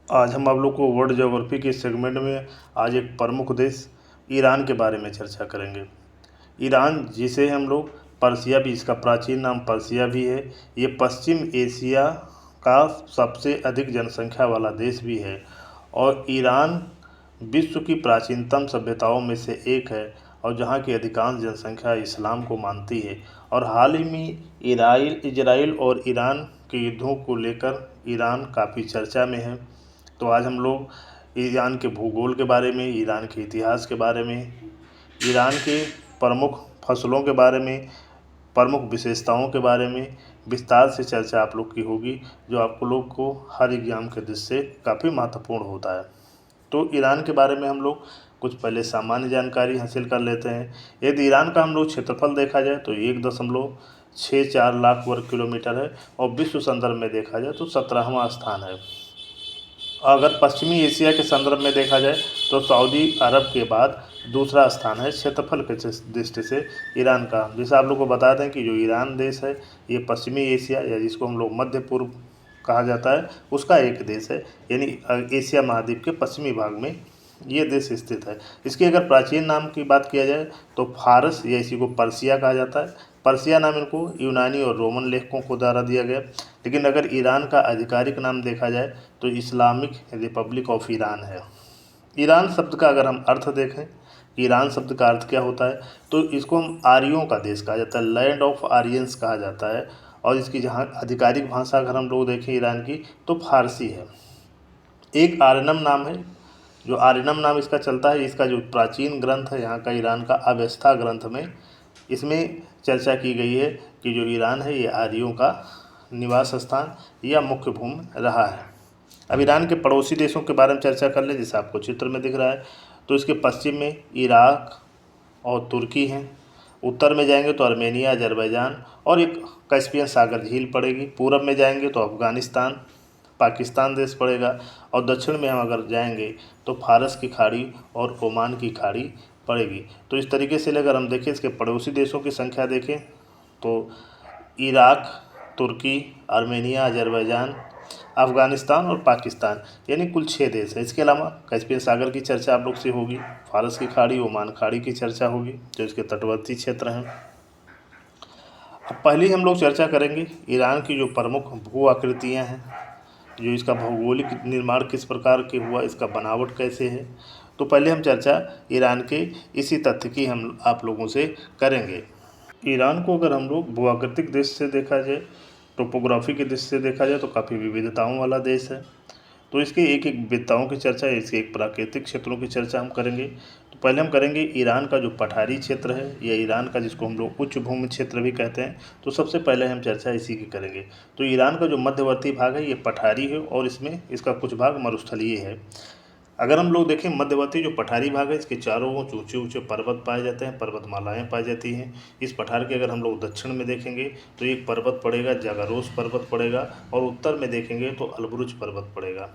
आज हम आप लोग को वर्ल्ड ज्योग्राफी के सेगमेंट में आज एक प्रमुख देश ईरान के बारे में चर्चा करेंगे। ईरान, जिसे हम लोग पर्सिया भी, इसका प्राचीन नाम पर्सिया भी है, ये पश्चिम एशिया का सबसे अधिक जनसंख्या वाला देश भी है। और ईरान विश्व की प्राचीनतम सभ्यताओं में से एक है और जहाँ की अधिकांश जनसंख्या इस्लाम को मानती है। और हाल ही में इजराइल और ईरान के युद्धों को लेकर ईरान काफ़ी चर्चा में है। तो आज हम लोग ईरान के भूगोल के बारे में, ईरान के इतिहास के बारे में, ईरान के प्रमुख फसलों के बारे में, प्रमुख विशेषताओं के बारे में विस्तार से चर्चा आप लोग की होगी, जो आपको लोग को हर एग्जाम के दृष्टि से काफ़ी महत्वपूर्ण होता है। तो ईरान के बारे में हम लोग कुछ पहले सामान्य जानकारी हासिल कर लेते हैं। यदि ईरान का हम लोग क्षेत्रफल देखा जाए तो 1.64 लाख वर्ग किलोमीटर है और विश्व संदर्भ में देखा जाए तो 17वां स्थान है। अगर पश्चिमी एशिया के संदर्भ में देखा जाए तो सऊदी अरब के बाद दूसरा स्थान है क्षेत्रफल के दृष्टि से ईरान का। जैसे आप लोग को बता दें कि जो ईरान देश है ये पश्चिमी एशिया, या जिसको हम लोग मध्य पूर्व कहा जाता है, उसका एक देश है। यानी एशिया महाद्वीप के पश्चिमी भाग में ये देश स्थित है। इसके अगर प्राचीन नाम की बात किया जाए तो फारस, या इसी को पर्सिया कहा जाता है। पर्सिया नाम इनको यूनानी और रोमन लेखकों को द्वारा दिया गया। लेकिन अगर ईरान का आधिकारिक नाम देखा जाए तो इस्लामिक रिपब्लिक ऑफ ईरान है। ईरान शब्द का अगर हम अर्थ देखें, ईरान शब्द का अर्थ क्या होता है, तो इसको हम आर्यों का देश कहा जाता है, लैंड ऑफ आर्यंस कहा जाता है। और इसकी जहाँ आधिकारिक भाषा अगर हम लोग देखें ईरान की, तो फारसी है। एक आर्यनम नाम है, जो आर्यनम नाम इसका चलता है। इसका जो प्राचीन ग्रंथ है यहाँ का, ईरान का अवेस्ता ग्रंथ में, इसमें चर्चा की गई है कि जो ईरान है ये आर्यों का निवास स्थान या मुख्य भूमि रहा है। अब ईरान के पड़ोसी देशों के बारे में चर्चा कर लें। जैसे आपको चित्र में दिख रहा है, तो इसके पश्चिम में इराक और तुर्की हैं। उत्तर में जाएंगे तो आर्मेनिया, अजरबैजान और एक कैस्पियन सागर झील पड़ेगी। पूरब में जाएंगे तो अफ़गानिस्तान, पाकिस्तान देश पड़ेगा। और दक्षिण में हम अगर जाएंगे तो फारस की खाड़ी और ओमान की खाड़ी पड़ेगी। तो इस तरीके से अगर हम देखें, इसके पड़ोसी देशों की संख्या देखें तो इराक, तुर्की, आर्मेनिया, अजरबैजान, अफ़गानिस्तान और पाकिस्तान, यानी कुल 6 देश हैं। इसके अलावा कैस्पियन सागर की चर्चा आप लोग से होगी, फारस की खाड़ी, ओमान खाड़ी की चर्चा होगी, जो इसके तटवर्ती क्षेत्र हैं। अब पहले हम लोग चर्चा करेंगे ईरान की जो प्रमुख भू आकृतियाँ हैं, जो इसका भौगोलिक निर्माण किस प्रकार के हुआ, इसका बनावट कैसे है। तो पहले हम चर्चा ईरान के इसी तथ्य की हम आप लोगों से करेंगे। ईरान को अगर हम लोग भूआकृतिक दृष्टि से देखा जाए, टोपोग्राफी की दृष्टि से देखा जाए, तो काफ़ी विविधताओं वाला देश है। तो इसके एक एक विविधताओं की चर्चा, इसके एक प्राकृतिक क्षेत्रों की चर्चा हम करेंगे। तो पहले हम करेंगे ईरान का जो पठारी क्षेत्र है, या ईरान का जिसको हम लोग उच्च भूमि क्षेत्र भी कहते हैं, तो सबसे पहले हम चर्चा इसी की करेंगे। तो ईरान का जो मध्यवर्ती भाग है ये पठारी है और इसमें इसका कुछ भाग मरुस्थलीय है। अगर हम लोग देखें मध्यवर्ती जो पठारी भाग है, इसके चारों ओर ऊंचे ऊंचे पर्वत पाए जाते हैं, पर्वतमालाएं पाई जाती हैं। इस पठार के अगर हम लोग दक्षिण में देखेंगे तो एक पर्वत पड़ेगा, जागारोस पर्वत पड़ेगा, और उत्तर में देखेंगे तो अलबरुज पर्वत पड़ेगा।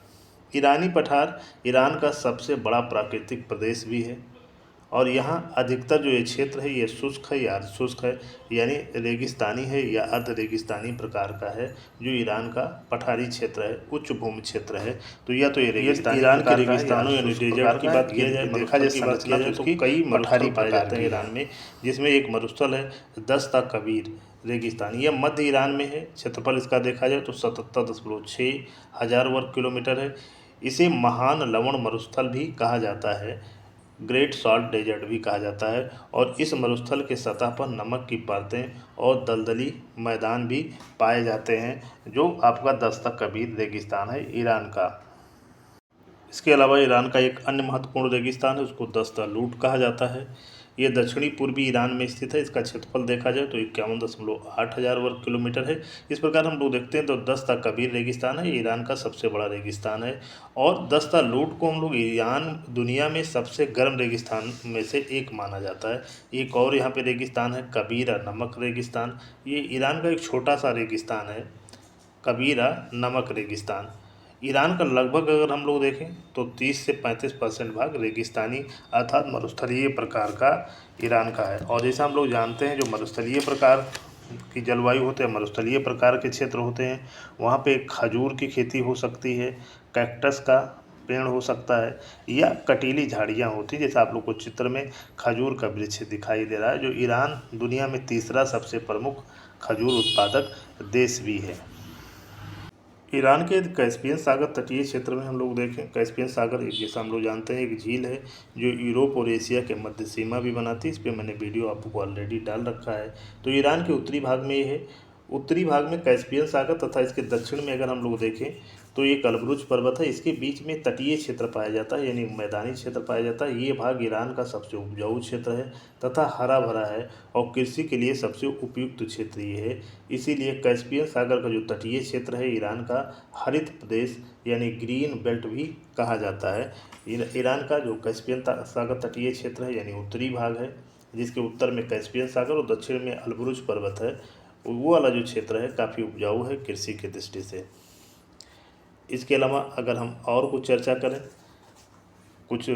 ईरानी पठार ईरान का सबसे बड़ा प्राकृतिक प्रदेश भी है। और यहाँ अधिकतर जो ये क्षेत्र है ये शुष्क है या अर्ध शुष्क है, यानी रेगिस्तानी है या अर्ध रेगिस्तानी प्रकार का है, जो ईरान का पठारी क्षेत्र है, उच्च भूमि क्षेत्र है। तो यह तो ये रेगिस्तानी ईरान के रेगिस्तानों यानी डेजर्ट की बात किया जाए, देखा जाए संरचना, तो कई पठारी पाए जाते हैं ईरान में, जिसमें एक मरुस्थल है दस्ता कबीर रेगिस्तान। यह मध्य ईरान में है। क्षेत्रफल इसका देखा जाए तो 77.6 हज़ार वर्ग किलोमीटर है। इसे महान लवण मरुस्थल भी कहा जाता है, ग्रेट सॉल्ट डेजर्ट भी कहा जाता है। और इस मरुस्थल के सतह पर नमक की परतें और दलदली मैदान भी पाए जाते हैं, जो आपका दस्ता कबीर रेगिस्तान है ईरान का। इसके अलावा ईरान का एक अन्य महत्वपूर्ण रेगिस्तान है, उसको दस्ता लूट कहा जाता है। ये दक्षिणी पूर्वी ईरान में स्थित है। इसका क्षेत्रफल देखा जाए तो 51.8 हज़ार वर्ग किलोमीटर है। इस प्रकार हम लोग देखते हैं तो दस्ता कबीर रेगिस्तान है, ईरान का सबसे बड़ा रेगिस्तान है। और दस्ता लूट को हम लोग ईरान दुनिया में सबसे गर्म रेगिस्तान में से एक माना जाता है। एक और यहाँ पे रेगिस्तान है कबीरा नमक रेगिस्तान। ये ईरान का एक छोटा सा रेगिस्तान है, कबीरा नमक रेगिस्तान। ईरान का लगभग अगर हम लोग देखें तो 30 से 35% भाग रेगिस्तानी अर्थात मरुस्थलीय प्रकार का ईरान का है। और जैसा हम लोग जानते हैं, जो मरुस्थलीय प्रकार की जलवायु होते हैं, मरुस्थलीय प्रकार के क्षेत्र होते हैं। वहाँ पे खजूर की खेती हो सकती है, कैक्टस का पेड़ हो सकता है या कटीली झाड़ियाँ होती हैं, जैसे आप लोग को चित्र में खजूर का वृक्ष दिखाई दे रहा है। जो ईरान दुनिया में तीसरा सबसे प्रमुख खजूर उत्पादक देश भी है। ईरान के कैस्पियन सागर तटीय क्षेत्र में हम लोग देखें, कैस्पियन सागर एक, जैसा हम लोग जानते हैं, एक झील है जो यूरोप और एशिया के मध्य सीमा भी बनाती है। इस पर मैंने वीडियो आपको ऑलरेडी डाल रखा है। तो ईरान के उत्तरी भाग में ये है। उत्तरी भाग में कैस्पियन सागर तथा इसके दक्षिण में अगर हम लोग देखें तो ये कलबरुज पर्वत है। इसके बीच में तटीय क्षेत्र पाया जाता है, यानी मैदानी क्षेत्र पाया जाता है। ये भाग ईरान का सबसे उपजाऊ क्षेत्र है तथा हरा भरा है और कृषि के लिए सबसे उपयुक्त क्षेत्र ये है। इसीलिए कैस्पियन सागर का जो तटीय क्षेत्र है ईरान का हरित प्रदेश यानी ग्रीन बेल्ट भी कहा जाता है। ईरान का जो कैस्पियन सागर तटीय क्षेत्र है यानी उत्तरी भाग है, जिसके उत्तर में कैस्पियन सागर और दक्षिण में अलबरुज पर्वत है, वो वाला जो क्षेत्र है काफ़ी उपजाऊ है कृषि की दृष्टि से। इसके अलावा अगर हम और कुछ चर्चा करें, कुछ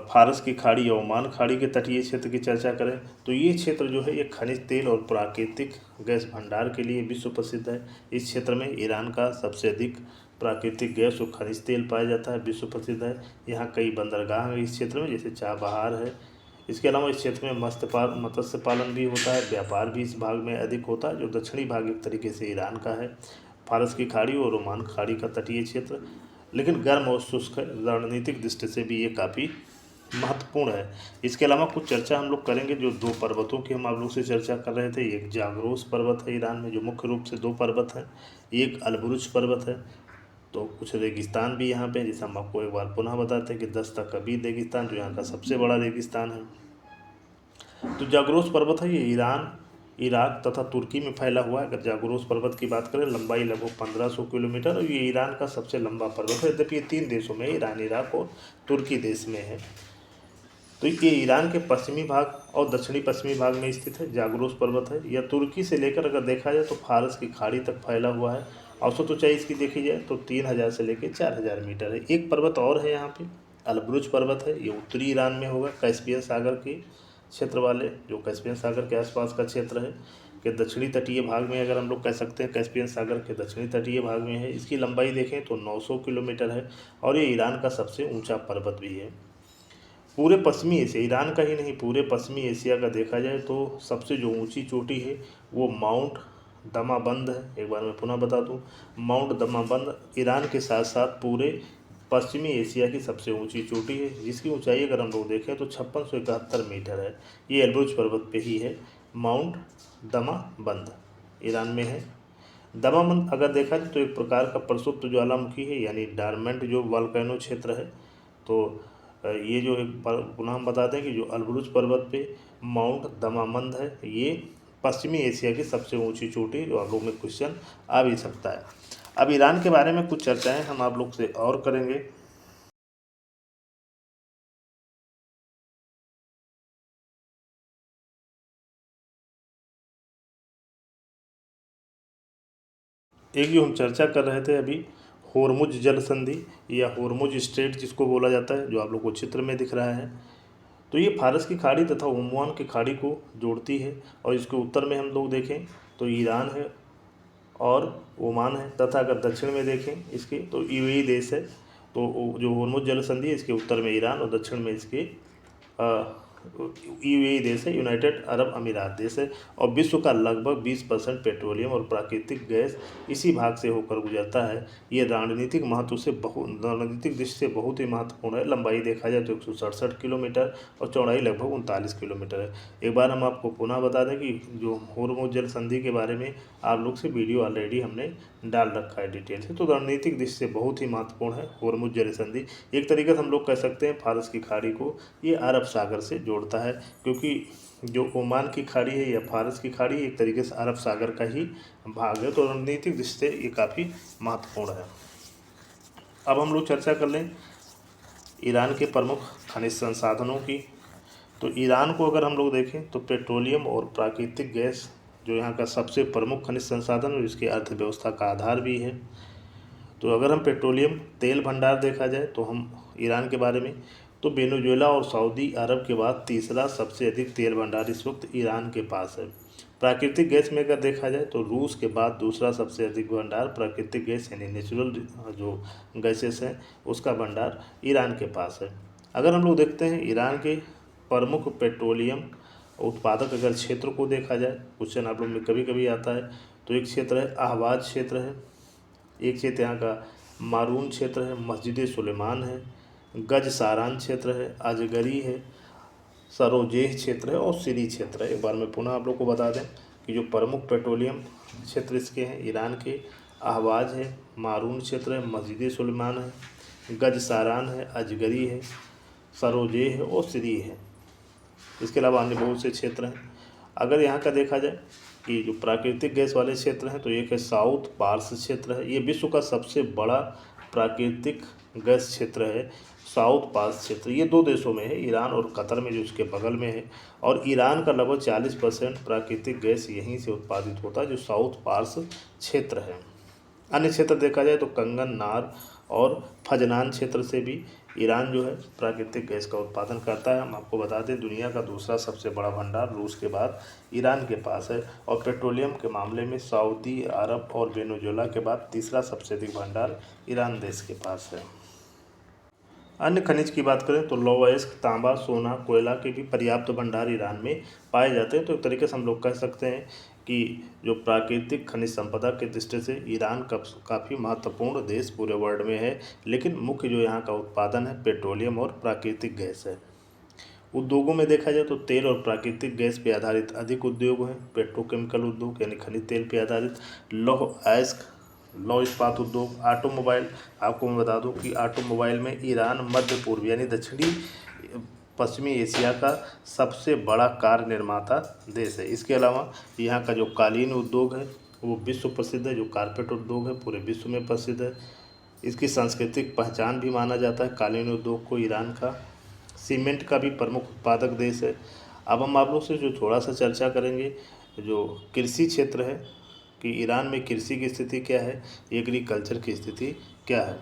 फारस की खाड़ी या ओमान खाड़ी के तटीय क्षेत्र की चर्चा करें, तो ये क्षेत्र जो है ये खनिज तेल और प्राकृतिक गैस भंडार के लिए विश्व प्रसिद्ध है। इस क्षेत्र में ईरान का सबसे अधिक प्राकृतिक गैस और खनिज तेल पाया जाता है, विश्व प्रसिद्ध है। यहाँ कई बंदरगाह हैं इस क्षेत्र में, जैसे चाबहार है। इसके अलावा इस क्षेत्र में मत्स्य पालन भी होता है, व्यापार भी इस भाग में अधिक होता है। जो दक्षिणी भाग एक तरीके से ईरान का है, फारस की खाड़ी और ओमान खाड़ी का तटीय क्षेत्र, लेकिन गर्म और शुष्क है। रणनीतिक दृष्टि से भी ये काफ़ी महत्वपूर्ण है। इसके अलावा कुछ चर्चा हम लोग करेंगे जो दो पर्वतों की हम आप लोग से चर्चा कर रहे थे। एक जागरोस पर्वत है ईरान में, जो मुख्य रूप से दो पर्वत हैं। एक अलबरुज पर्वत है। तो कुछ रेगिस्तान भी यहाँ पे, जिसे हम आपको एक बार पुनः बताते हैं कि दस्ता कबीर रेगिस्तान जो यहाँ का सबसे बड़ा रेगिस्तान है। तो जागरोस पर्वत है, ये ईरान, इराक तथा तुर्की में फैला हुआ है। अगर जागरोस पर्वत की बात करें, लंबाई लगभग 1500 किलोमीटर और ये ईरान का सबसे लंबा पर्वत है। यद्यपि ये 3 देशों में, ईरान, इराक और तुर्की देश में है। तो ये ईरान के पश्चिमी भाग और दक्षिणी पश्चिमी भाग में स्थित है। जागरोस पर्वत है यह तुर्की से लेकर अगर देखा जाए तो फारस की खाड़ी तक फैला हुआ है। औसत ऊंचाई इसकी देखी जाए तो 3000 से लेकर 4000 मीटर है। एक पर्वत और है यहाँ पे, अलबरुज पर्वत है। ये उत्तरी ईरान में होगा, कैस्पियन सागर के क्षेत्र वाले, जो कैस्पियन सागर के आसपास का क्षेत्र है, के दक्षिणी तटीय भाग में अगर हम लोग कह सकते हैं, कैस्पियन सागर के दक्षिणी तटीय भाग में है। इसकी लंबाई देखें तो 900 किलोमीटर है और ये ईरान का सबसे ऊंचा पर्वत भी है। पूरे पश्चिमी एशिया, ईरान का ही नहीं पूरे पश्चिमी एशिया का देखा जाए तो सबसे जो ऊंची चोटी है वो माउंट दमाबंद है। एक बार मैं पुनः बता दूं, माउंट दमाबंद ईरान के साथ साथ पूरे पश्चिमी एशिया की सबसे ऊंची चोटी है, जिसकी ऊंचाई अगर हम लोग देखें तो 5671 मीटर है। ये एल्ब्रुज पर्वत पे ही है। माउंट दमाबंद ईरान में है। दमाबंद अगर देखा जाए तो एक प्रकार का प्रसुप्त ज्वालामुखी है, यानी डायमंड जो वॉल्केनो क्षेत्र है। तो ये जो एक पुनः हम बता दें कि जो अलबरुज पर्वत पे माउंट दमाबंद है, ये पश्चिमी एशिया की सबसे ऊंची चोटी, जो आप लोग में क्वेश्चन आ भी सकता है। अब ईरान के बारे में कुछ चर्चाएं हम आप लोग से और करेंगे। एक जो हम चर्चा कर रहे थे अभी, होर्मुज जल संधि या होर्मुज स्ट्रेट जिसको बोला जाता है, जो आप लोग को चित्र में दिख रहा है। तो ये फारस की खाड़ी तथा ओमान की खाड़ी को जोड़ती है और इसके उत्तर में हम लोग देखें तो ईरान है और ओमान है, तथा अगर दक्षिण में देखें इसके तो यूएई देश है। तो जो होर्मुज जल संधि है, इसके उत्तर में ईरान और दक्षिण में इसके यूएई देश है, यूनाइटेड अरब अमीरात देश है। और विश्व का लगभग 20% पेट्रोलियम और प्राकृतिक गैस इसी भाग से होकर गुजरता है। ये रणनीतिक महत्व से रणनीतिक दृष्टि से बहुत ही महत्वपूर्ण है। लंबाई देखा जाए तो 167 किलोमीटर और चौड़ाई लगभग 39 किलोमीटर है। एक बार हम आपको पुनः बता दें कि जो होर्मुज जल संधि के बारे में आप लोग से वीडियो ऑलरेडी हमने डाल रखा है डिटेल से। तो रणनीतिक दृष्टि से बहुत ही महत्वपूर्ण है होर्मुज जल संधि। एक तरीके से हम लोग कह सकते हैं फारस की खाड़ी को ये अरब सागर से जोड़ता है, क्योंकि जो ओमान की खाड़ी है या फारस की खाड़ी एक तरीके से अरब सागर का ही भाग है। तो रणनीतिक दृष्टि से ये काफ़ी महत्वपूर्ण है। अब हम लोग चर्चा कर लें ईरान के प्रमुख खनिज संसाधनों की। तो ईरान को अगर हम लोग देखें तो पेट्रोलियम और प्राकृतिक गैस जो यहाँ का सबसे प्रमुख खनिज संसाधन और इसकी अर्थव्यवस्था का आधार भी है। तो अगर हम पेट्रोलियम तेल भंडार देखा जाए तो हम ईरान के बारे में, तो वेनेजुएला और सऊदी अरब के बाद तीसरा सबसे अधिक तेल भंडार इस वक्त ईरान के पास है। प्राकृतिक गैस में अगर देखा जाए तो रूस के बाद दूसरा सबसे अधिक भंडार प्राकृतिक गैस यानी नेचुरल जो गैसेस हैं उसका भंडार ईरान के पास है। अगर हम लोग देखते हैं ईरान के प्रमुख पेट्रोलियम उत्पादक अगर क्षेत्र को देखा जाए, क्वेश्चन आप लोग में कभी कभी आता है, तो एक क्षेत्र है अहवाज क्षेत्र है, एक क्षेत्र यहाँ का मारून क्षेत्र है, मस्जिद सुलेमान है, गज सारान क्षेत्र है, अजगरी है, सरोजेह क्षेत्र है और सीरी क्षेत्र है। एक बार मैं पुनः आप लोग को बता दें कि जो प्रमुख पेट्रोलियम क्षेत्र इसके हैं ईरान के अहवाज है, मारून क्षेत्र है, मस्जिद सुलेमान है, गज सारान है, अजगरी है, सरोजेह है और सीरी है। इसके अलावा अन्य बहुत से क्षेत्र हैं। अगर यहाँ का देखा जाए कि जो प्राकृतिक गैस वाले क्षेत्र हैं तो एक है साउथ पार्स क्षेत्र है, ये विश्व का सबसे बड़ा प्राकृतिक गैस क्षेत्र है साउथ पार्स क्षेत्र। ये 2 देशों में है, ईरान और कतर में जो उसके बगल में है, और ईरान का लगभग 40% प्राकृतिक गैस यहीं से उत्पादित होता है जो साउथ पार्स क्षेत्र है। अन्य क्षेत्र देखा जाए तो कंगन, नार और फजनान क्षेत्र से भी ईरान जो है प्राकृतिक गैस का उत्पादन करता है। हम आपको बता दें दुनिया का दूसरा सबसे बड़ा भंडार रूस के बाद ईरान के पास है, और पेट्रोलियम के मामले में सऊदी अरब और वेनेजुएला के बाद तीसरा सबसे अधिक भंडार ईरान देश के पास है। अन्य खनिज की बात करें तो लौह-अयस्क, तांबा, सोना, कोयला के भी पर्याप्त भंडार ईरान में पाए जाते हैं। तो एक तरीके से हम लोग कह सकते हैं कि जो प्राकृतिक खनिज संपदा के दृष्टि से ईरान काफ़ी महत्वपूर्ण देश पूरे वर्ल्ड में है, लेकिन मुख्य जो यहाँ का उत्पादन है पेट्रोलियम और प्राकृतिक गैस है। उद्योगों में देखा जाए तो तेल और प्राकृतिक गैस पे आधारित अधिक उद्योग हैं। पेट्रोकेमिकल उद्योग यानी खनिज तेल पे आधारित, लौह-अयस्क, लौह इस्पात उद्योग, ऑटोमोबाइल। आपको मैं बता दूं कि ऑटोमोबाइल में ईरान मध्य पूर्व यानी दक्षिणी पश्चिमी एशिया का सबसे बड़ा कार निर्माता देश है। इसके अलावा यहाँ का जो कालीन उद्योग है वो विश्व प्रसिद्ध है, जो कारपेट उद्योग है पूरे विश्व में प्रसिद्ध है। इसकी सांस्कृतिक पहचान भी माना जाता है कालीन उद्योग को ईरान का। सीमेंट का भी प्रमुख उत्पादक देश है। अब हम आप लोग से जो थोड़ा सा चर्चा करेंगे जो कृषि क्षेत्र है कि ईरान में कृषि की स्थिति क्या है, एग्रीकल्चर की स्थिति क्या है।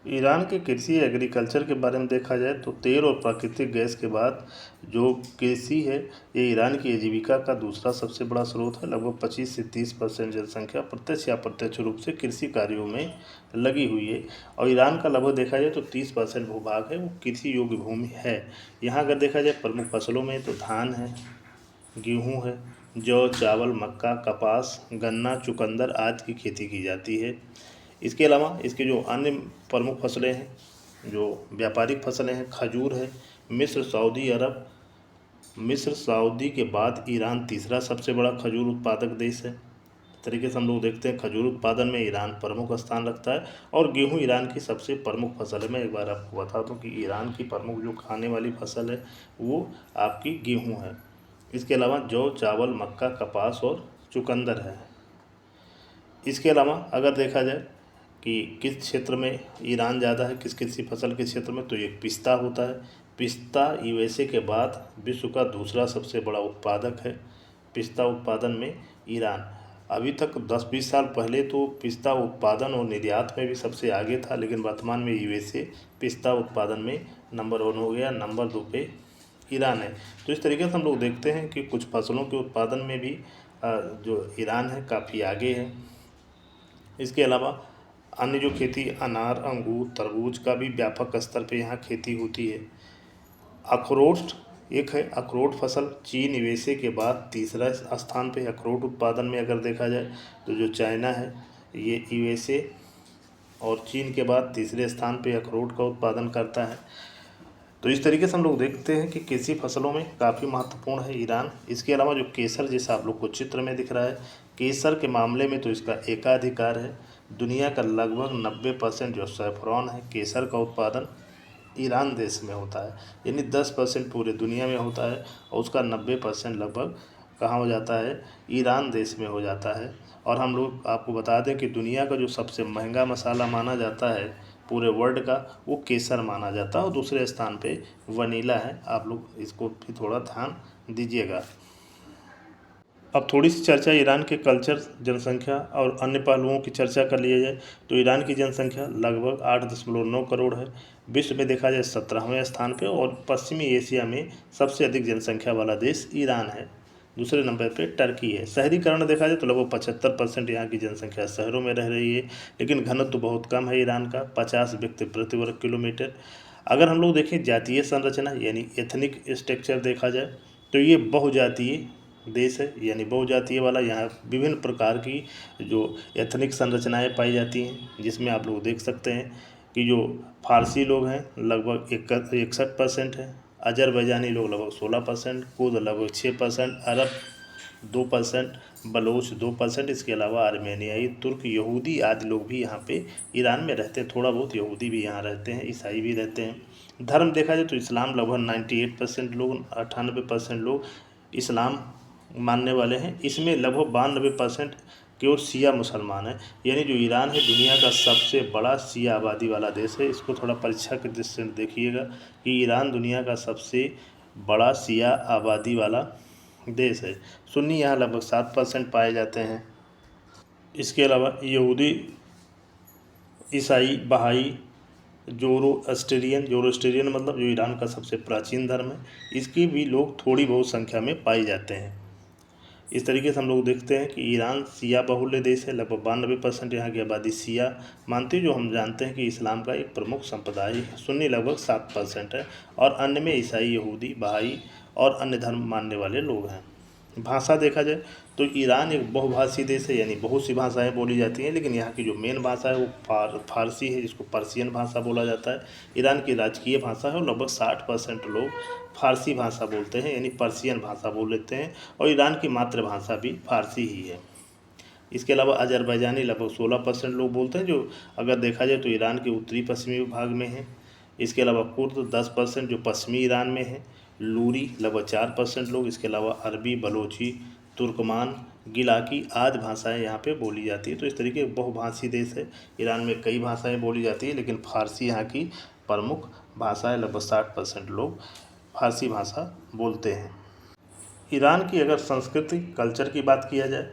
ईरान के कृषि एग्रीकल्चर के बारे में देखा जाए तो तेल और प्राकृतिक गैस के बाद जो कृषि है ये ईरान की आजीविका का दूसरा सबसे बड़ा स्रोत है। लगभग 25 से 30% जनसंख्या प्रत्यक्ष या अप्रत्यक्ष रूप से कृषि कार्यों में लगी हुई है, और ईरान का लगभग देखा जाए तो 30% भूभाग है वो कृषि योग्य भूमि है। यहाँ अगर देखा जाए प्रमुख फसलों में तो धान है, गेहूँ है, जौ, चावल, मक्का, कपास, गन्ना, चुकंदर आदि की खेती की जाती है। इसके अलावा इसके जो अन्य प्रमुख फसलें हैं, जो व्यापारिक फसलें हैं, खजूर है। मिस्र, सऊदी अरब, मिस्र सऊदी के बाद ईरान तीसरा सबसे बड़ा खजूर उत्पादक देश है। इस तरीके से हम लोग देखते हैं खजूर उत्पादन में ईरान प्रमुख स्थान रखता है, और गेहूं ईरान की सबसे प्रमुख फसल है। मैं एक बार आपको बता दूं कि ईरान की प्रमुख जो खाने वाली फसल है वो आपकी गेहूँ है। इसके अलावा जौ, चावल, मक्का, कपास और चुकंदर है। इसके अलावा अगर देखा जाए कि किस क्षेत्र में ईरान ज़्यादा है, किस किसी फसल के क्षेत्र में, तो एक पिस्ता होता है। पिस्ता यूएसए के बाद विश्व का दूसरा सबसे बड़ा उत्पादक है। पिस्ता उत्पादन में ईरान अभी तक 10-20 साल पहले तो पिस्ता उत्पादन और निर्यात में भी सबसे आगे था, लेकिन वर्तमान में यूएसए पिस्ता उत्पादन में नंबर 1 हो गया, नंबर 2 पे ईरान है। तो इस तरीके से हम लोग देखते हैं कि कुछ फसलों के उत्पादन में भी जो ईरान है काफ़ी आगे है। इसके अलावा अन्य जो खेती अनार, अंगूर, तरबूज का भी व्यापक स्तर पे यहाँ खेती होती है। अखरोट एक है, अखरोट फसल चीन यूएसए के बाद तीसरा स्थान पे अखरोट उत्पादन में अगर देखा जाए तो जो चाइना है ये यूएसए और चीन के बाद तीसरे स्थान पे अखरोट का उत्पादन करता है। तो इस तरीके से हम लोग देखते हैं कि कृषि फसलों में काफ़ी महत्वपूर्ण है ईरान। इसके अलावा जो केसर जैसा आप लोग को चित्र में दिख रहा है, केसर के मामले में तो इसका एकाधिकार है। दुनिया का लगभग 90% जो सैफरॉन है केसर का उत्पादन ईरान देश में होता है, यानी 10% पूरे दुनिया में होता है और उसका 90% लगभग कहाँ हो जाता है, ईरान देश में हो जाता है। और हम लोग आपको बता दें कि दुनिया का जो सबसे महंगा मसाला माना जाता है पूरे वर्ल्ड का वो केसर माना जाता है, और दूसरे स्थान पे वनीला है। आप लोग इसको भी थोड़ा ध्यान दीजिएगा। अब थोड़ी सी चर्चा ईरान के कल्चर, जनसंख्या और अन्य पहलुओं की चर्चा कर लिया जाए तो ईरान की जनसंख्या लगभग 8.9 करोड़ है। विश्व में देखा जाए 17वें स्थान पे, और पश्चिमी एशिया में सबसे अधिक जनसंख्या वाला देश ईरान है। दूसरे नंबर पे टर्की है। शहरीकरण देखा जाए तो लगभग 75% यहाँ की जनसंख्या शहरों में रह रही है, लेकिन घनत्व तो बहुत कम है ईरान का, 50 व्यक्ति प्रति वर्ग किलोमीटर। अगर हम लोग देखें जातीय संरचना यानी एथनिक स्ट्रक्चर देखा जाए तो ये बहुजातीय देश है, यानी बहुजातीय वाला। यहाँ विभिन्न प्रकार की जो एथनिक संरचनाएं पाई जाती हैं, जिसमें आप लोग देख सकते हैं कि जो फारसी लोग हैं लगभग 61% है, अजरबैजानी लोग लगभग 16%, कुर्द लगभग 6%, अरब 2%, बलोच 2%। इसके अलावा आर्मेनियाई, तुर्क, यहूदी आदि लोग भी यहाँ पे ईरान में रहते हैं। थोड़ा बहुत यहूदी भी यहाँ रहते हैं, ईसाई भी रहते हैं। धर्म देखा जाए तो इस्लाम लगभग 98% लोग, 98% लोग इस्लाम मानने वाले हैं। इसमें लगभग 92% केवल शिया मुसलमान हैं। यानी जो ईरान है दुनिया का सबसे बड़ा शिया आबादी वाला देश है। इसको थोड़ा परीक्षा के दृष्टि से देखिएगा कि ईरान दुनिया का सबसे बड़ा शिया आबादी वाला देश है। सुन्नी यहाँ लगभग 7% पाए जाते हैं। इसके अलावा यहूदी, ईसाई, बहाई, जोरोस्ट्रियन मतलब जो ईरान का सबसे प्राचीन धर्म है, इसकी भी लोग थोड़ी बहुत संख्या में पाए जाते हैं। इस तरीके से हम लोग देखते हैं कि ईरान शिया बहुल्य देश है। लगभग 92% यहाँ की आबादी शिया मानती है, जो हम जानते हैं कि इस्लाम का एक प्रमुख संप्रदाय है। सुन्नी लगभग 7% है और अन्य में ईसाई, यहूदी, बहाई और अन्य धर्म मानने वाले लोग हैं। भाषा देखा जाए तो ईरान एक बहुभाषी देश है, यानी बहुत सी भाषाएं बोली जाती हैं, लेकिन यहाँ की जो मेन भाषा है वो फारसी है, जिसको पर्शियन भाषा बोला जाता है। ईरान की राजकीय भाषा है और लगभग 60% लोग फारसी भाषा बोलते हैं, यानी पर्शियन भाषा बोल लेते हैं, और ईरान की मातृभाषा भी फारसी ही है। इसके अलावा अजरबैजानी लगभग 16% लोग बोलते हैं, जो अगर देखा जाए तो ईरान के उत्तरी पश्चिमी भाग में है। इसके अलावा कुर्द 10% जो पश्चिमी ईरान में है। लूरी लगभग 4% लोग। इसके अलावा अरबी, बलोची, तुर्कमान, गिलाकी आदि भाषाएं यहाँ पे बोली जाती है। तो इस तरीके बहुभाषी देश है। ईरान में कई भाषाएं बोली जाती है, लेकिन फारसी यहाँ की प्रमुख भाषा है। लगभग 60% लोग फारसी भाषा बोलते हैं। ईरान की अगर संस्कृति कल्चर की बात किया जाए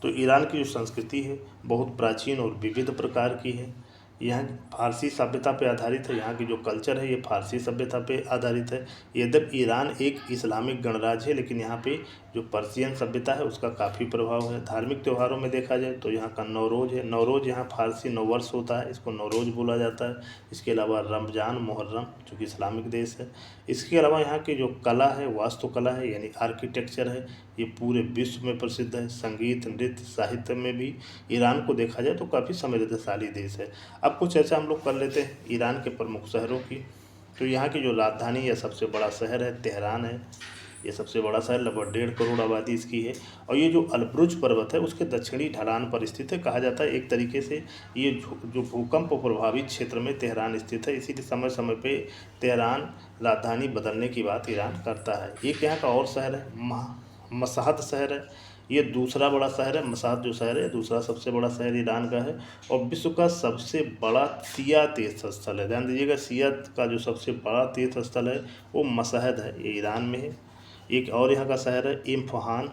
तो ईरान की जो संस्कृति है बहुत प्राचीन और विविध प्रकार की है। यह फारसी सभ्यता पर आधारित है। यहाँ की जो कल्चर है ये फारसी सभ्यता पे आधारित है। यद्यपि ईरान एक इस्लामिक गणराज्य है, लेकिन यहाँ पे जो पर्शियन सभ्यता है उसका काफ़ी प्रभाव है। धार्मिक त्योहारों में देखा जाए तो यहाँ का नवरोज़ है। नवरोज़ यहाँ फारसी नववर्ष होता है, इसको नवरोज़ बोला जाता है। इसके अलावा रमज़ान, मुहर्रम जो कि इस्लामिक देश है। इसके अलावा यहाँ की जो कला है, वास्तुकला है, यानी आर्किटेक्चर है, ये पूरे विश्व में प्रसिद्ध है। संगीत, नृत्य, साहित्य में भी ईरान को देखा जाए तो काफ़ी समृद्धशाली देश है। अब कुछ चर्चा हम लोग कर लेते हैं ईरान के प्रमुख शहरों की। तो यहाँ की जो राजधानी या सबसे बड़ा शहर है तेहरान है। ये सबसे बड़ा शहर, लगभग 1.5 करोड़ आबादी इसकी है। और ये जो अलब्रुज पर्वत है उसके दक्षिणी ढलान पर स्थित है। कहा जाता है एक तरीके से ये जो भूकंप प्रभावित क्षेत्र में तेहरान स्थित है, इसीलिए समय समय पे तेहरान राजधानी बदलने की बात ईरान करता है। एक यहाँ का और शहर है मशहद शहर है। ये दूसरा बड़ा शहर है। मशहद जो शहर है दूसरा सबसे बड़ा शहर ईरान का है और विश्व का सबसे बड़ा शिया तीर्थ स्थल है। ध्यान दीजिएगा, शिया का जो सबसे बड़ा तीर्थ स्थल है वो मशहद है, ये ईरान में है। एक और यहाँ का शहर है इम्फहान।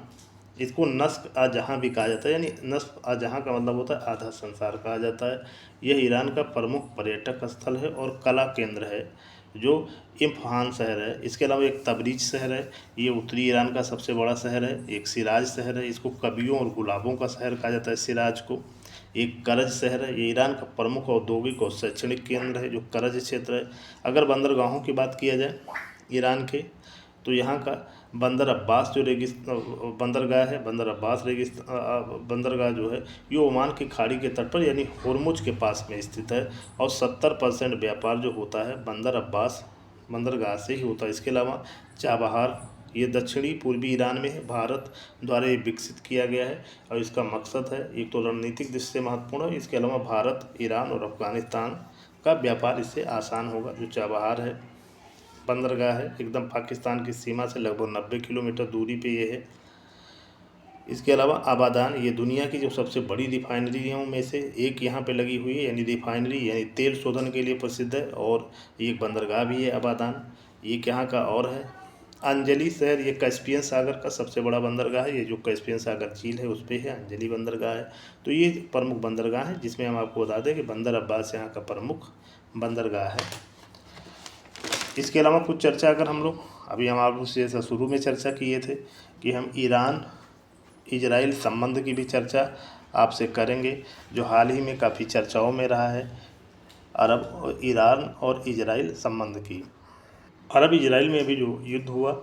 इसको नस्क जहाँ भी कहा जाता है, यानी नस्क जहाँ का मतलब होता है आधा संसार कहा जाता है। यह ईरान का प्रमुख पर्यटक स्थल है और कला केंद्र है जो इम्फहान शहर है। इसके अलावा एक तबरीज शहर है, ये उत्तरी ईरान का सबसे बड़ा शहर है। एक सिराज शहर है, इसको कवियों और गुलाबों का शहर कहा जाता है सिराज को। एक करज शहर है, ये ईरान का प्रमुख औद्योगिक और शैक्षणिक केंद्र है जो करज क्षेत्र है। अगर बंदरगाहों की बात किया जाए ईरान के तो यहाँ का बंदर अब्बास जो बंदरगाह है, बंदरगाह जो है ये ओमान की खाड़ी के तट पर यानी होर्मुज के पास में स्थित है और 70% व्यापार जो होता है बंदर अब्बास बंदरगाह से ही होता है। इसके अलावा चाबहार ये दक्षिणी पूर्वी ईरान में है, भारत द्वारा ये विकसित किया गया है और इसका मकसद है एक तो रणनीतिक दृष्टि से महत्वपूर्ण है। इसके अलावा भारत, ईरान और अफगानिस्तान का व्यापार इससे आसान होगा। जो चाबहार है बंदरगाह है एकदम पाकिस्तान की सीमा से लगभग 90 किलोमीटर दूरी पे ये है। इसके अलावा आबादान ये दुनिया की जो सबसे बड़ी रिफाइनरियों में से एक यहाँ पे लगी हुई है, यानी रिफाइनरी यानी तेल शोधन के लिए प्रसिद्ध है और एक बंदरगाह भी है आबादान। एक यहाँ का और है अंजलि शहर, ये कैस्पियन सागर का सबसे बड़ा बंदरगाह है। ये जो कैस्पियन सागर झील है उस पर है, अंजलि बंदरगाह है। तो ये प्रमुख बंदरगाह है जिसमें हम आपको बता दें कि बंदर अब्बास यहाँ का प्रमुख बंदरगाह है। इसके अलावा कुछ चर्चा अगर हम लोग अभी हम आपसे जैसा शुरू में चर्चा किए थे कि हम ईरान इजराइल संबंध की भी चर्चा आपसे करेंगे, जो हाल ही में काफ़ी चर्चाओं में रहा है, अरब ईरान और इजराइल संबंध की। अरब इजराइल में अभी जो युद्ध हुआ,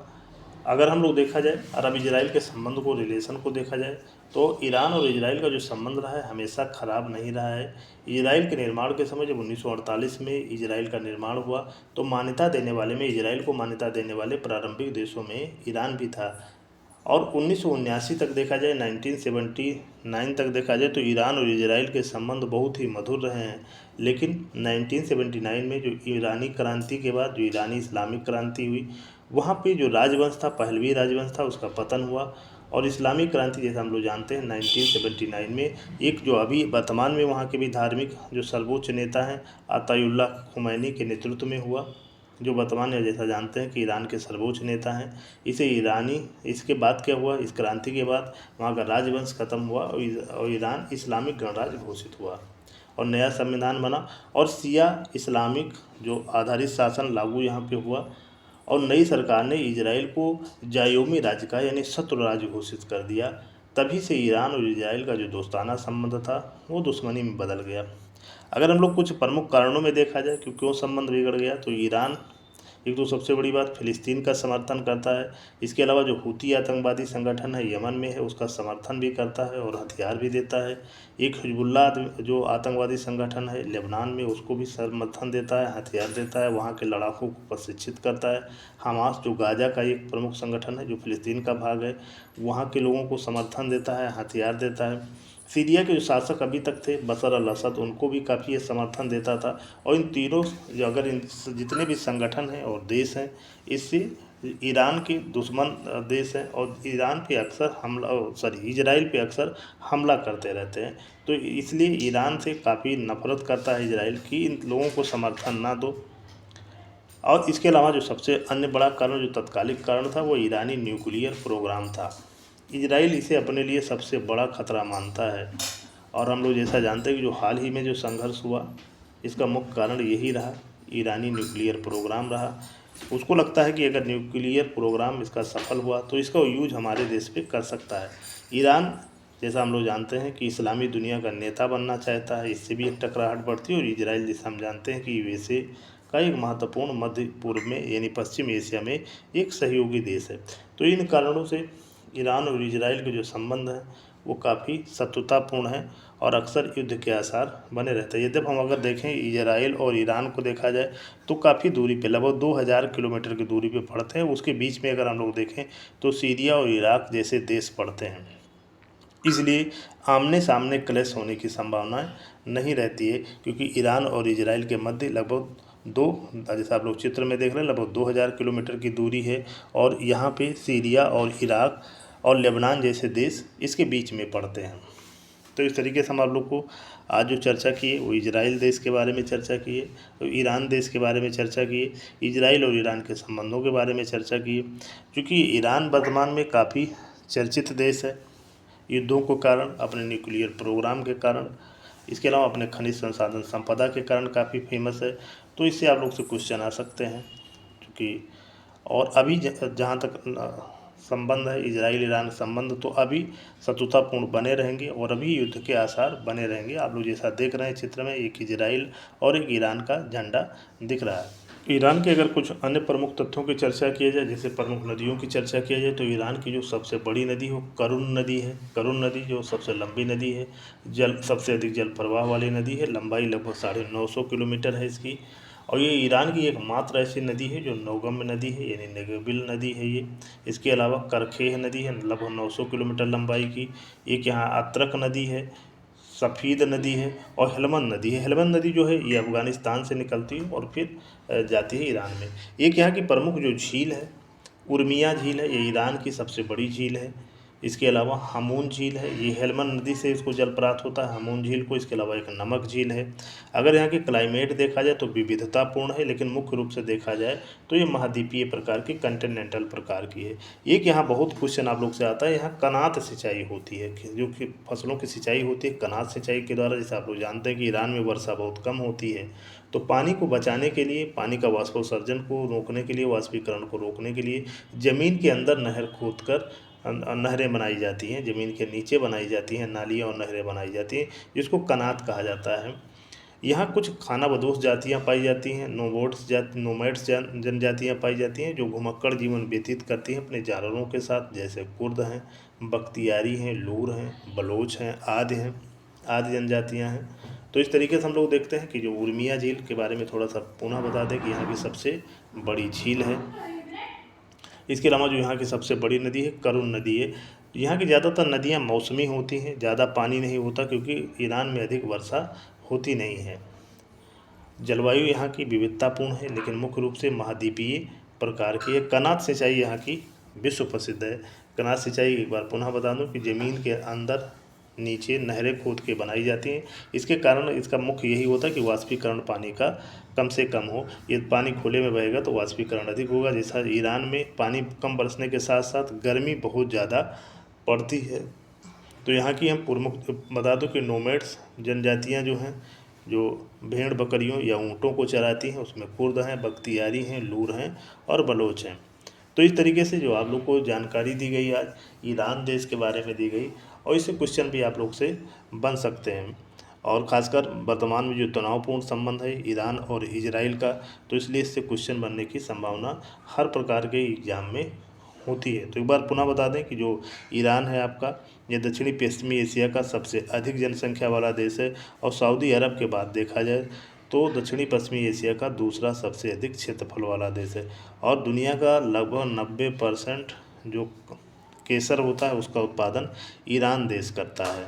अगर हम लोग देखा जाए अरब इजराइल के संबंध को, रिलेशन को देखा जाए, तो ईरान और इजराइल का जो संबंध रहा है हमेशा ख़राब नहीं रहा है। इजराइल के निर्माण के समय जब 1948 में इजराइल का निर्माण हुआ, तो मान्यता देने वाले में, इजराइल को मान्यता देने वाले प्रारंभिक देशों में ईरान भी था। और 1979 तक देखा जाए, 1979 तक देखा जाए तो ईरान और इजराइल के संबंध बहुत ही मधुर रहे हैं। लेकिन 1979 में जो ईरानी क्रांति के बाद जो ईरानी इस्लामिक क्रांति हुई, वहाँ पे जो राजवंश था, पहलवी राजवंश था, उसका पतन हुआ। और इस्लामिक क्रांति जैसा हम लोग जानते हैं 1979 में एक जो अभी वर्तमान में वहाँ के भी धार्मिक जो सर्वोच्च नेता हैं अतायुल्लाह खुमैनी के नेतृत्व में हुआ, जो वर्तमान में जैसा जानते हैं कि ईरान के सर्वोच्च नेता हैं। इसे ईरानी, इसके बाद क्या हुआ, इस क्रांति के बाद वहाँ का राजवंश खत्म हुआ और ईरान इस्लामिक गणराज्य घोषित हुआ और नया संविधान बना और शिया इस्लामिक जो आधारित शासन लागू यहाँ पे हुआ। और नई सरकार ने इजराइल को जायोमी राज्य का यानी शत्रु राज्य घोषित कर दिया। तभी से ईरान और इजराइल का जो दोस्ताना संबंध था वो दुश्मनी में बदल गया। अगर हम लोग कुछ प्रमुख कारणों में देखा जाए कि क्यों संबंध बिगड़ गया, तो ईरान एक तो सबसे बड़ी बात फ़िलिस्तीन का समर्थन करता है। इसके अलावा जो हूती आतंकवादी संगठन है यमन में है, उसका समर्थन भी करता है और हथियार भी देता है। एक हिजबुल्लाह जो आतंकवादी संगठन है लेबनान में, उसको भी समर्थन देता है, हथियार देता है, वहाँ के लड़ाकों को प्रशिक्षित करता है। हमास जो गाज़ा का एक प्रमुख संगठन है जो फ़िलिस्तीन का भाग है, वहाँ के लोगों को समर्थन देता है, हथियार देता है। सीरिया के जो शासक अभी तक थे बशर अल असद, उनको भी काफ़ी ये समर्थन देता था। और इन तीनों जो अगर इन जितने भी संगठन हैं और देश हैं, इससे ईरान के दुश्मन देश हैं और ईरान पे अक्सर इजराइल पे अक्सर हमला करते रहते हैं। तो इसलिए ईरान से काफ़ी नफरत करता है इजराइल की इन लोगों को समर्थन ना दो। और इसके अलावा जो सबसे अन्य बड़ा कारण, जो तत्कालिक कारण था, वो ईरानी न्यूक्लियर प्रोग्राम था। इजराइल इसे अपने लिए सबसे बड़ा खतरा मानता है। और हम लोग जैसा जानते हैं कि जो हाल ही में जो संघर्ष हुआ, इसका मुख्य कारण यही रहा, ईरानी न्यूक्लियर प्रोग्राम रहा। उसको लगता है कि अगर न्यूक्लियर प्रोग्राम इसका सफल हुआ तो इसका यूज हमारे देश पे कर सकता है। ईरान जैसा हम लोग जानते हैं कि इस्लामी दुनिया का नेता बनना चाहता है, इससे भी एक टकराहट बढ़ती है। और इजराइल जैसा हम जानते हैं कि यूएसए का एक महत्वपूर्ण मध्य पूर्व में यानी पश्चिम एशिया में एक सहयोगी देश है। तो इन कारणों से ईरान और इजराइल के जो संबंध हैं वो काफ़ी शत्रुतापूर्ण है और अक्सर युद्ध के आसार बने रहते हैं। यद्यपि हम अगर देखें इजराइल और ईरान को देखा जाए तो काफ़ी दूरी पे, लगभग 2000 किलोमीटर की दूरी पे पड़ते हैं। उसके बीच में अगर हम लोग देखें तो सीरिया और इराक जैसे देश पड़ते हैं। इसलिए आमने सामने क्लैश होने की संभावना नहीं रहती है, क्योंकि ईरान और इजराइल के मध्य लगभग जैसा आप लोग चित्र में देख रहे हैं, लगभग 2000 किलोमीटर की दूरी है। और यहाँ पे सीरिया और इराक और लेबनान जैसे देश इसके बीच में पड़ते हैं। तो इस तरीके से हम आप लोग को आज जो चर्चा की है वो इजराइल देश के बारे में चर्चा की है, तो ईरान देश के बारे में चर्चा की है, इजराइल और ईरान के संबंधों के बारे में चर्चा की है। क्योंकि ईरान वर्तमान में काफ़ी चर्चित देश है युद्धों के कारण, अपने न्यूक्लियर प्रोग्राम के कारण, इसके अलावा अपने खनिज संसाधन संपदा के कारण काफ़ी फेमस है। तो इससे आप लोग से क्वेश्चन आ सकते हैं, क्योंकि और अभी जहाँ तक संबंध है इजराइल ईरान संबंध, तो अभी शत्रुतापूर्ण बने रहेंगे और अभी युद्ध के आसार बने रहेंगे। आप लोग जैसा देख रहे हैं चित्र में, एक इजराइल और एक ईरान का झंडा दिख रहा है। ईरान के अगर कुछ अन्य प्रमुख तथ्यों की चर्चा किया जाए, जैसे प्रमुख नदियों की चर्चा किया जाए, तो ईरान की जो सबसे बड़ी नदी हो करुण नदी है। करुण नदी जो सबसे लंबी नदी है, सबसे अधिक जल प्रवाह वाली नदी है, लंबाई लगभग 950 किलोमीटर है इसकी। और ये ईरान की एकमात्र ऐसी नदी है जो नौगम्य नदी है, यानी नेगेबिल नदी है ये। इसके अलावा करखेह नदी है लगभग 900 किलोमीटर लंबाई की। एक यहाँ अत्रक नदी है, सफ़ीद नदी है और हेलमंद नदी है। हेलमंद नदी जो है ये अफ़गानिस्तान से निकलती है और फिर जाती है ईरान में। एक यहाँ की प्रमुख जो झील है उर्मिया झील है, ये ईरान की सबसे बड़ी झील है। इसके अलावा हमून झील है, ये हेलमंद नदी से इसको जल प्राप्त होता है हमून झील को। इसके अलावा एक नमक झील है। अगर यहाँ की क्लाइमेट देखा जाए तो विविधतापूर्ण है, लेकिन मुख्य रूप से देखा जाए तो ये महाद्वीपीय प्रकार की कंटिनेंटल प्रकार की है। एक यहाँ बहुत क्वेश्चन आप लोग से आता है, यहाँ कनात सिंचाई होती है, जो कि फसलों की सिंचाई होती है कनात सिंचाई के द्वारा। जैसे आप लोग जानते हैं कि ईरान में वर्षा बहुत कम होती है, तो पानी को बचाने के लिए, पानी का वाष्पोत्सर्जन को रोकने के लिए, वाष्पीकरण को रोकने के लिए ज़मीन के अंदर नहर खोदकर नहरें बनाई जाती हैं, ज़मीन के नीचे बनाई जाती हैं, नालियाँ और नहरें बनाई जाती हैं, जिसको कनात कहा जाता है। यहाँ कुछ खानाबदोश जातियाँ पाई जाती हैं, नोमैड्स जनजातियाँ पाई जाती हैं, जो घुमक्कड़ जीवन व्यतीत करती हैं अपने जानवरों के साथ, जैसे कुर्द हैं, बख्तियारी हैं, लूर हैं, बलोच हैं, आदि जनजातियाँ हैं। तो इस तरीके से हम लोग देखते हैं कि जो उर्मिया झील के बारे में थोड़ा सा पुनः बता दें कि यहाँ की सबसे बड़ी झील है। इसके अलावा जो यहाँ की सबसे बड़ी नदी है करुण नदी है। यहाँ की ज़्यादातर नदियाँ मौसमी होती हैं, ज़्यादा पानी नहीं होता क्योंकि ईरान में अधिक वर्षा होती नहीं है। जलवायु यहाँ की विविधतापूर्ण है, लेकिन मुख्य रूप से महाद्वीपीय प्रकार की है। कनात सिंचाई यहाँ की विश्व प्रसिद्ध है। कनात सिंचाई एक बार पुनः बता दूँ कि ज़मीन के अंदर नीचे नहरें खोद के बनाई जाती हैं। इसके कारण इसका मुख्य यही होता है कि वाष्पीकरण पानी का कम से कम हो। ये पानी खुले में बहेगा तो वाष्पीकरण अधिक होगा। जैसा ईरान में पानी कम बरसने के साथ साथ गर्मी बहुत ज़्यादा पड़ती है। तो यहाँ की हम प्रमुख बता दूँ कि नोमैड्स जनजातियाँ जो हैं, जो भेड़ बकरियों या ऊँटों को चराती हैं, उसमें कुर्द हैं, बख्तियारी हैं, लूर हैं और बलोच हैं। तो इस तरीके से जो आप लोग को जानकारी दी गई आज ईरान देश के बारे में दी गई, और इससे क्वेश्चन भी आप लोग से बन सकते हैं। और ख़ासकर वर्तमान में जो तनावपूर्ण संबंध है ईरान और इजराइल का, तो इसलिए इससे क्वेश्चन बनने की संभावना हर प्रकार के एग्जाम में होती है। तो एक बार पुनः बता दें कि जो ईरान है आपका, ये दक्षिणी पश्चिमी एशिया का सबसे अधिक जनसंख्या वाला देश है, और सऊदी अरब के बाद देखा जाए तो दक्षिणी पश्चिमी एशिया का दूसरा सबसे अधिक क्षेत्रफल वाला देश है। और दुनिया का लगभग 90% जो केसर होता है उसका उत्पादन ईरान देश करता है।